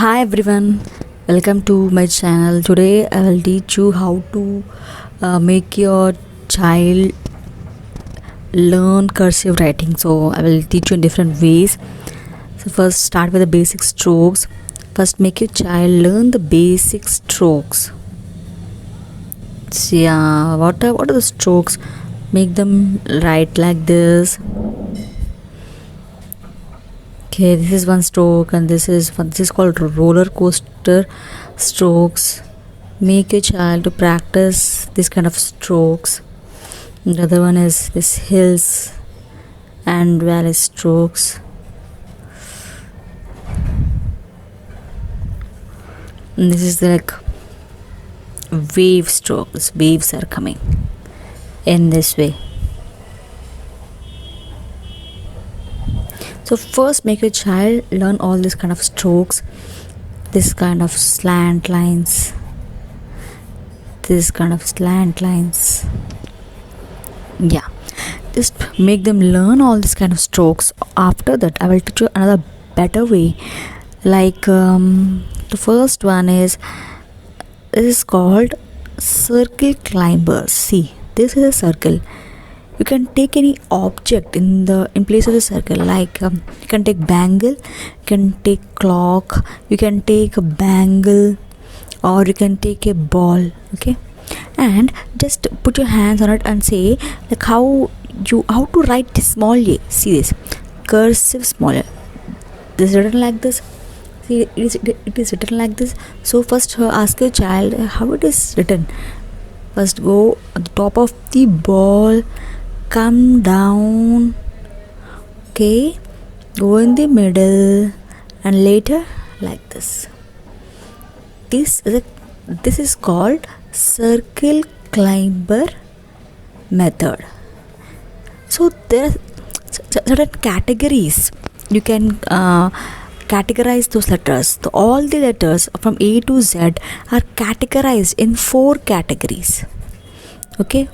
Hi everyone, welcome to my channel. Today I will teach you how to make your child learn cursive writing. So I will teach you in different ways. So first start with the basic strokes. First make your child learn the basic strokes. So yeah, what are the strokes? Make them write like this. Okay, this is one stroke and this is called roller coaster strokes. Make your child to practice this kind of strokes. And the other one is this hills and valley strokes. And this is like wave strokes. Waves are coming in this way. So first make your child learn all this kind of strokes, this kind of slant lines, yeah, just make them learn all this kind of strokes. After that I will teach you another better way, like the first one is, this is called circle climbers. See, this is a circle. You can take any object in place of the circle, like you can take bangle, you can take clock, you can take a bangle, or you can take a ball. Okay, and just put your hands on it and say like how to write small a. See this cursive small a. This is written like this. See, it is written like this. So first ask your child how it is written. First go at the top of the ball, come down, okay, go in the middle, and later like this. This is called circle climber method. So there are certain categories. You can categorize those letters. So all the letters from A to Z are categorized in 4 categories. Okay,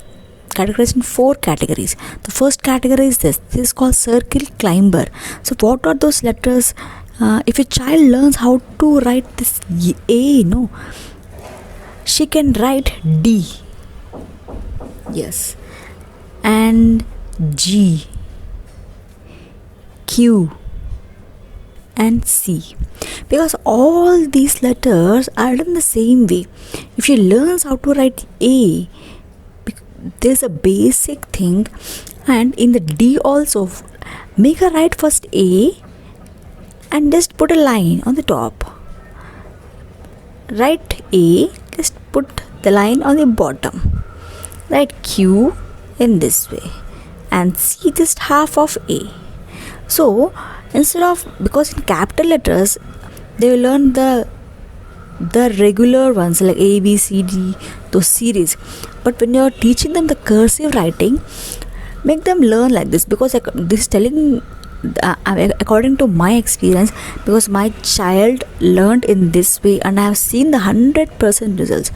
categorized in 4 categories. The first category is this is called circle climber. So what are those letters? If a child learns how to write this A, no, she can write D, yes, and G, Q, and C, because all these letters are done the same way. If she learns how to write A, there's a basic thing, and in the D also, make her write first A and just put a line on the top. Write A, just put the line on the bottom. Write Q in this way, and C just half of A. So instead of, because in capital letters they will learn the regular ones like A, B, C, D, those series, but when you're teaching them the cursive writing, make them learn like this, because this is telling according to my experience, because my child learned in this way and I have seen the 100% results.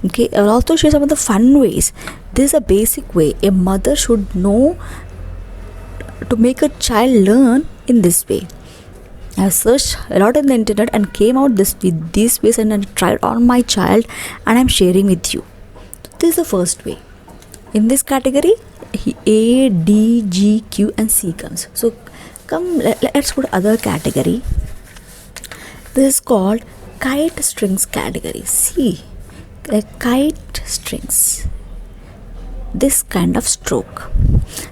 Okay, I'll also share some of the fun ways. This is a basic way a mother should know to make a child learn in this way. I have searched a lot in the internet and came out with these ways, and I tried on my child and I'm sharing with you. This is the first way. In this category, A, D, G, Q and C comes. So let's put other category. This is called kite strings category. See, kite strings. This kind of stroke.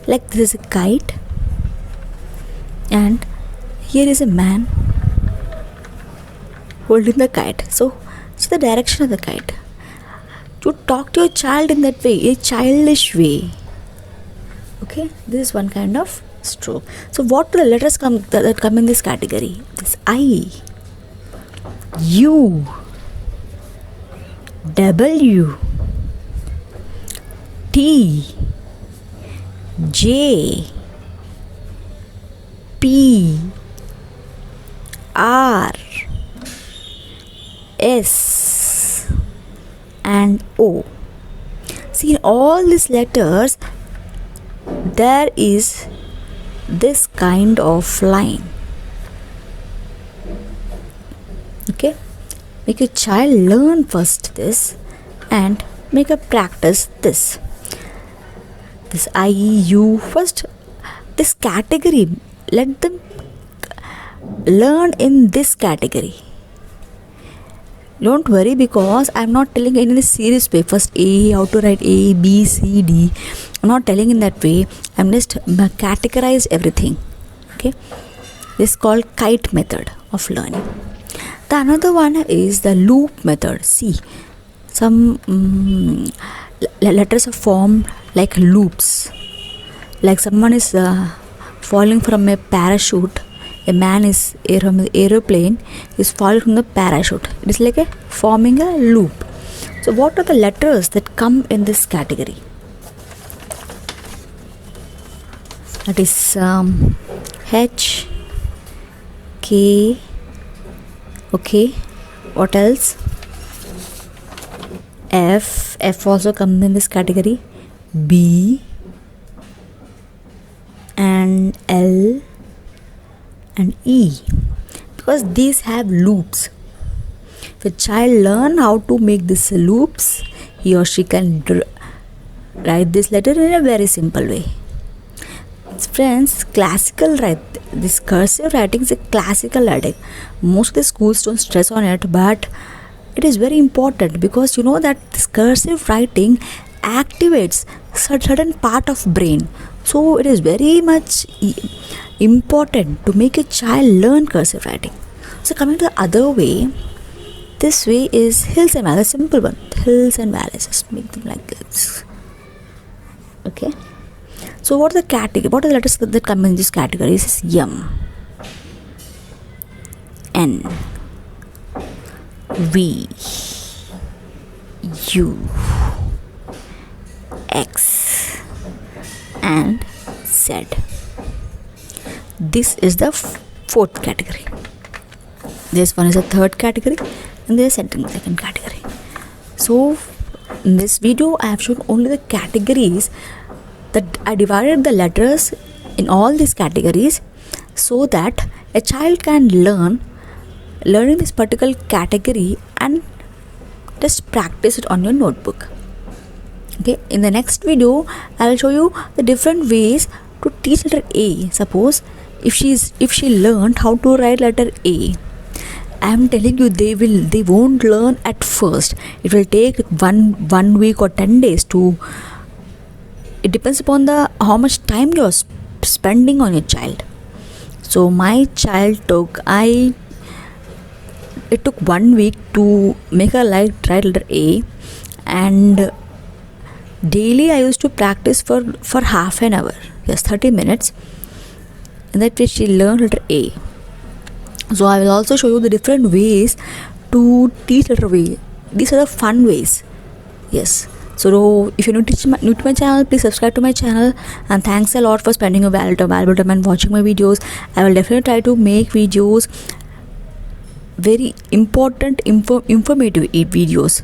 Like this is a kite, and here is a man holding the kite. So the direction of the kite. You talk to your child in that way, a childish way. Okay, this is one kind of stroke. So what do the letters that come in this category? This I, U, W, T, J, P, R, S and O. See, in all these letters there is this kind of line. Okay, make your child learn first this and make a practice this I, you first. This category, let them learn in this category. Don't worry, because I'm not telling in a serious way. First A, how to write A, B, C, D. I'm not telling in that way. I'm just categorize everything. Okay, this is called Kite method of learning. The another one is the loop method. See, some letters are formed like loops. Like someone is falling from a parachute. A man is from the aeroplane is falling from the parachute. It is like forming a loop. So what are the letters that come in this category? That is H, K. Okay, what else? F also comes in this category. B and L and E, because these have loops. If a child learn how to make these loops, he or she can write this letter in a very simple way. Friends, this cursive writing is a classical writing. Most of the schools don't stress on it, but it is very important, because you know that this cursive writing activates certain part of brain. So it is very much important to make a child learn cursive writing. So coming to the other way, this way is hills and valleys, simple one. Hills and valleys, just make them like this. Okay. So what are the category? What are the letters that come in this category? This is M, N, V, U, X and Z. This is the fourth category. This one is the third category, and this is the second category. So in this video I have shown only the categories, that I divided the letters in all these categories, so that a child can learning this particular category and just practice it on your notebook. Okay, in the next video I will show you the different ways to teach letter A. Suppose if she learned how to write letter A, I am telling you they won't learn at first. It will take one week or 10 days to. It depends upon how much time you are spending on your child. So my child it took 1 week to make her write letter A, and daily I used to practice for half an hour, just 30 minutes. In that way she learned letter A. So I will also show you the different ways to teach letter A. These are the fun ways. Yes. So if you're new to my channel, please subscribe to my channel, and thanks a lot for spending a valuable time and watching my videos. I will definitely try to make videos, very important informative videos.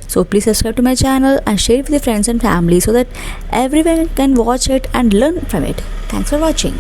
So please subscribe to my channel and share it with your friends and family, so that everyone can watch it and learn from it. Thanks for watching.